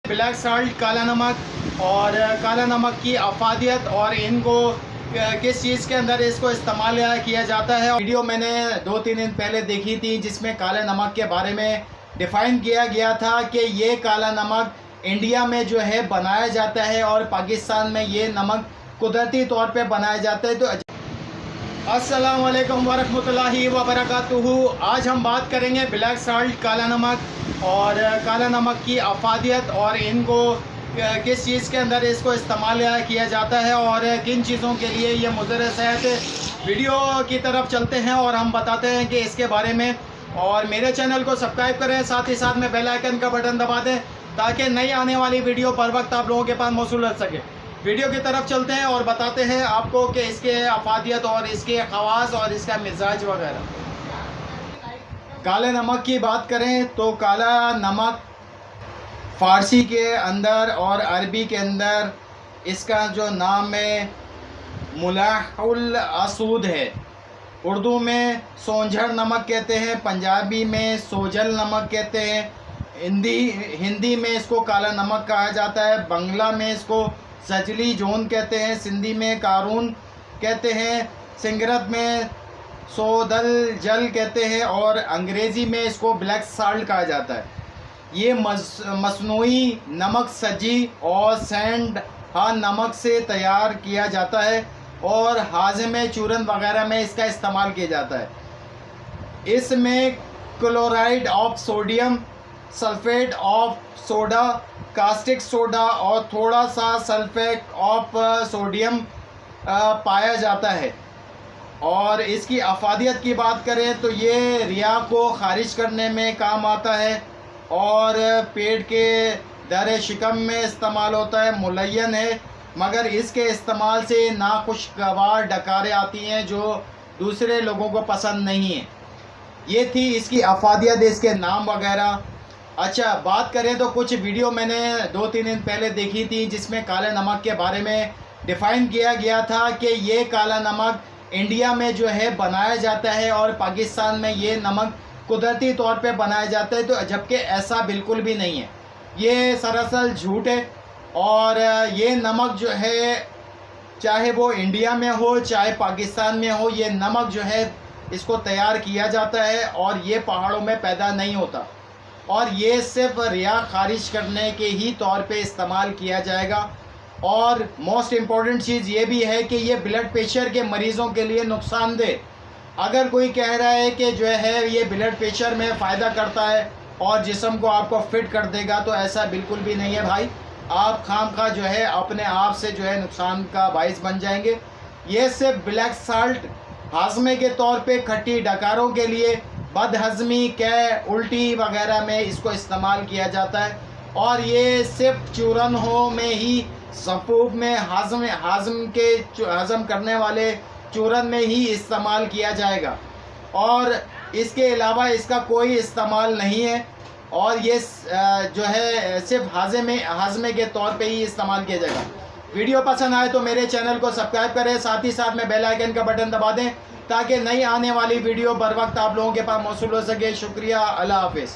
Black salt, काला नमक और काला नमक की अफादियत और इनको किस चीज़ के अंदर इसको इस्तेमाल किया जाता है। वीडियो मैंने 2-3 दिन पहले देखी थी जिसमें काले नमक के बारे में डिफ़ाइन किया गया था कि ये काला नमक इंडिया में जो है बनाया जाता है और पाकिस्तान में ये नमक कुदरती तौर पे बनाया जाता है। तो अस्सलाम वालेकुम वरहमतुल्लाहि वबरकातुहू। आज हम बात करेंगे ब्लैक साल्ट, काला नमक और काला नमक की अफादियत और इनको किस चीज़ के अंदर इसको इस्तेमाल किया जाता है और किन चीज़ों के लिए ये मुज़र सेहत। वीडियो की तरफ चलते हैं और हम बताते हैं कि इसके बारे में। और मेरे चैनल को सब्सक्राइब करें, साथ ही साथ में बेल आइकन का बटन दबा दें ताकि नई आने वाली वीडियो पर वक्त आप लोगों के पास मौसूल रह सके। वीडियो की तरफ चलते हैं और बताते हैं आपको कि इसके अफादियत और इसके ख़वास और इसका मिजाज वगैरह। काले नमक की बात करें तो काला नमक फ़ारसी के अंदर और अरबी के अंदर इसका जो नाम है मुलाहुल असूद है। उर्दू में सोंझर नमक कहते हैं, पंजाबी में सोजल नमक कहते हैं, हिंदी में इसको काला नमक कहा जाता है, बंगला में इसको सजली जोन कहते हैं, सिंधी में कारून कहते हैं, सिंगरत में सोदल जल कहते हैं और अंग्रेज़ी में इसको ब्लैक साल्ट कहा जाता है। ये मसनूई नमक सजी और सैंड नमक से तैयार किया जाता है और हाज़मे चूरन वगैरह में इसका इस्तेमाल किया जाता है। इसमें chloride of sodium, sulphate of soda, caustic soda और थोड़ा सा सल्फेट ऑफ सोडियम पाया जाता है। और इसकी अफादियत की बात करें तो ये रिया को ख़ारिज करने में काम आता है और पेट के दर शिकम में इस्तेमाल होता है। मुलय्यन है मगर इसके इस्तेमाल से नाखुशगवार डकारें आती हैं जो दूसरे लोगों को पसंद नहीं है। ये थी इसकी अफादियत, इसके नाम वगैरह। अच्छा, बात करें तो कुछ वीडियो मैंने 2-3 दिन पहले देखी थी जिसमें काले नमक के बारे में डिफ़ाइन किया गया था कि ये काला नमक इंडिया में जो है बनाया जाता है और पाकिस्तान में ये नमक कुदरती तौर पे बनाया जाता है। तो जबकि ऐसा बिल्कुल भी नहीं है, ये सरासर झूठ है। और ये नमक जो है चाहे वो इंडिया में हो चाहे पाकिस्तान में हो, ये नमक जो है इसको तैयार किया जाता है और ये पहाड़ों में पैदा नहीं होता और ये सिर्फ रिया खारिज करने के ही तौर पे इस्तेमाल किया जाएगा। और मोस्ट इम्पॉर्टेंट चीज़ ये भी है कि ये ब्लड प्रेशर के मरीज़ों के लिए नुकसानदेह। अगर कोई कह रहा है कि जो है ये ब्लड प्रेशर में फ़ायदा करता है और जिस्म को आपको फिट कर देगा, तो ऐसा बिल्कुल भी नहीं है भाई। आप खामखा जो है अपने आप से जो है नुकसान का बाइस बन जाएंगे। ये सिर्फ ब्लैक साल्ट हाजमे के तौर पे खट्टी डकारों के लिए, बदहज़मी के उल्टी वगैरह में इसको इस्तेमाल किया जाता है। और ये सिर्फ चूरन हो में ही, सफ़ूफ में हज़म करने वाले चूरन में ही इस्तेमाल किया जाएगा और इसके अलावा इसका कोई इस्तेमाल नहीं है। और ये जो है सिर्फ हाजमे के तौर पे ही इस्तेमाल किया जाएगा। वीडियो पसंद आए तो मेरे चैनल को सब्सक्राइब करें, साथ ही साथ में बेल आइकन का बटन दबा दें ताकि नई आने वाली वीडियो बर वक्त आप लोगों के पास मौसूल हो सके। शुक्रिया, अल्लाह हाफ़िज़।